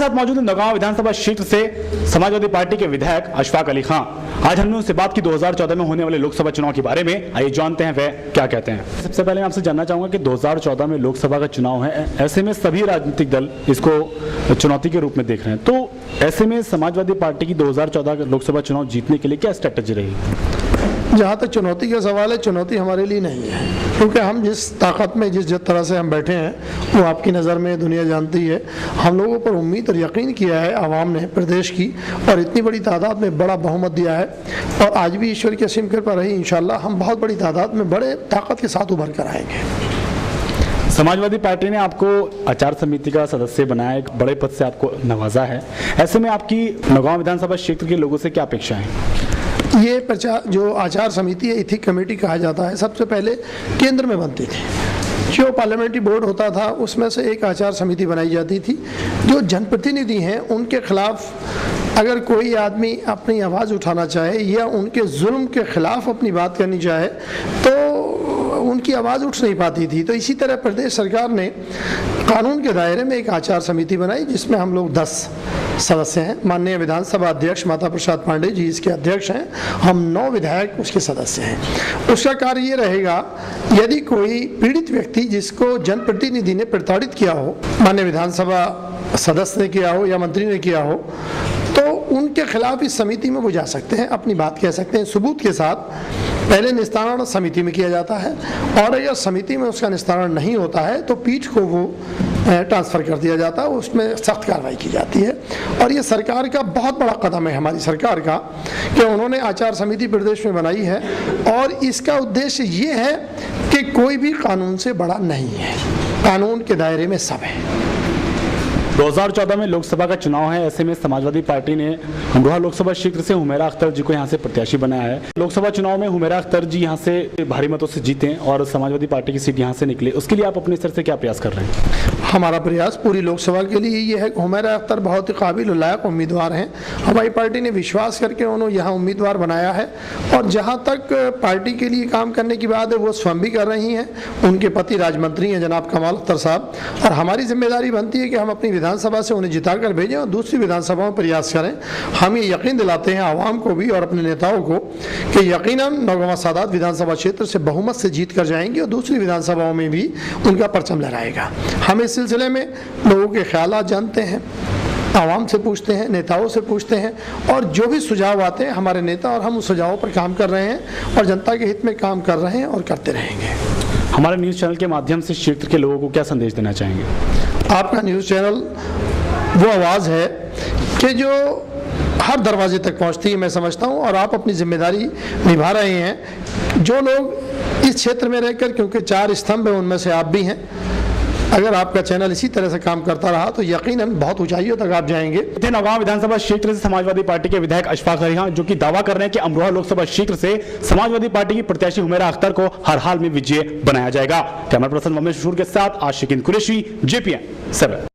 साथ मौजूद है नौगांव विधानसभा क्षेत्र से समाजवादी पार्टी के विधायक अशफाक अली खां। आज हमने उनसे बात की 2014 में होने वाले लोकसभा चुनाव के बारे में। आइए जानते हैं वे क्या कहते हैं। सबसे पहले मैं आपसे जानना चाहूंगा कि 2014 में लोकसभा का चुनाव है, ऐसे में सभी राजनीतिक दल इसको चुनौती के रूप में देख रहे हैं, तो ऐसे में समाजवादी पार्टी की 2014 लोकसभा चुनाव जीतने के लिए क्या स्ट्रेटेजी रहेगी? जहाँ तक चुनौती का सवाल है, चुनौती हमारे लिए नहीं है, क्योंकि हम जिस ताकत में जिस तरह से हम बैठे हैं वो आपकी नज़र में दुनिया जानती है। हम लोगों पर उम्मीद और यकीन किया है आवाम ने प्रदेश की, और इतनी बड़ी तादाद में बड़ा बहुमत दिया है, और आज भी ईश्वर की असीम कृपा रही, इंशाल्लाह हम बहुत बड़ी तादाद में बड़े ताकत के साथ उभर कर आएंगे। समाजवादी पार्टी ने आपको आचार समिति का सदस्य बनाया, एक बड़े पद से आपको नवाजा है, ऐसे में आपकी नौगांव विधानसभा क्षेत्र के लोगों से क्या अपेक्षा है? ये जो आचार समिति है, इथिक कमेटी कहा जाता है, सबसे पहले केंद्र में बनती थी। जो पार्लियामेंट्री बोर्ड होता था उसमें से एक आचार समिति बनाई जाती थी। जो जनप्रतिनिधि हैं उनके खिलाफ अगर कोई आदमी अपनी आवाज़ उठाना चाहे या उनके जुल्म के खिलाफ अपनी बात करनी चाहे तो उनकी आवाज़ उठ नहीं पाती थी। तो इसी तरह प्रदेश सरकार ने कानून के दायरे में एक आचार समिति बनाई, जिसमें हम लोग 10 सदस्य हैं। माननीय विधानसभा अध्यक्ष माता प्रसाद पांडे जी इसके अध्यक्ष हैं, हम 9 विधायक उसके सदस्य हैं। उसका कार्य ये रहेगा, यदि कोई पीड़ित व्यक्ति जिसको जनप्रतिनिधि ने प्रताड़ित किया हो, माननीय विधानसभा सदस्य ने किया हो या मंत्री ने किया हो, तो उनके खिलाफ इस समिति में वो जा सकते हैं, अपनी बात कह सकते हैं सबूत के साथ। पहले निस्तारण समिति में किया जाता है, और अगर समिति में उसका निस्तारण नहीं होता है तो पीठ को वो ट्रांसफ़र कर दिया जाता है, उसमें सख्त कार्रवाई की जाती है। और ये सरकार का बहुत बड़ा कदम है, हमारी सरकार का, कि उन्होंने आचार समिति प्रदेश में बनाई है, और इसका उद्देश्य ये है कि कोई भी कानून से बड़ा नहीं है, कानून के दायरे में सब है। 2014 में लोकसभा का चुनाव है, ऐसे में समाजवादी पार्टी ने अमरोहा लोकसभा क्षेत्र से हुमैरा अख्तर जी को यहां से प्रत्याशी बनाया है। लोकसभा चुनाव में हुमैरा अख्तर जी यहां से भारी मतों से जीते और समाजवादी पार्टी की सीट यहां से निकले, उसके लिए आप अपने स्तर से क्या प्रयास कर रहे हैं? हमारा प्रयास पूरी लोकसभा के लिए ये है कि हुमैरा अख्तर बहुत ही काबिल और लायक उम्मीदवार हैं। हमारी पार्टी ने विश्वास करके उन्होंने यहाँ उम्मीदवार बनाया है, और जहाँ तक पार्टी के लिए काम करने की बात है वो स्वयं भी कर रही हैं। उनके पति राज्य मंत्री हैं जनाब कमाल अख्तर साहब, और हमारी जिम्मेदारी बनती है कि हम अपनी विधानसभा से उन्हें जिता कर भेजें और दूसरी विधानसभाओं में प्रयास करें। हम ये यकीन दिलाते हैं आवाम को भी और अपने नेताओं को कि यकीनन नौगांव सादात विधानसभा क्षेत्र से बहुमत से जीत कर जाएंगे और दूसरी विधानसभाओं में भी उनका परचम लहराएगा। हम इस सिलसिले में लोगों के ख्यालात जानते हैं, आवाम से पूछते हैं, नेताओं से पूछते हैं, और जो भी सुझाव आते हैं हमारे नेता और हम उस सुझावों पर काम कर रहे हैं और जनता के हित में काम कर रहे हैं और करते रहेंगे। हमारे न्यूज़ चैनल के माध्यम से क्षेत्र के लोगों को क्या संदेश देना चाहेंगे? आपका न्यूज़ चैनल वो आवाज़ है कि जो हर दरवाजे तक पहुंचती है, मैं समझता हूं, और आप अपनी जिम्मेदारी निभा रहे हैं। जो लोग इस क्षेत्र में रहकर, क्योंकि 4 स्तंभ हैं उनमें से आप भी हैं, अगर आपका चैनल इसी तरह से काम करता रहा तो यकीनन बहुत ऊंचाइयों तक आप जाएंगे। नौगांव विधानसभा क्षेत्र से समाजवादी पार्टी के विधायक अशफाक अली खां, जो कि दावा कर रहे हैं कि अमरोहा लोकसभा क्षेत्र से समाजवादी पार्टी की प्रत्याशी हुमैरा अख्तर को हर हाल में विजयी बनाया जाएगा। कैमरा पर्सन ममेश के साथ आशिकीन कुरैशी, JPN 7।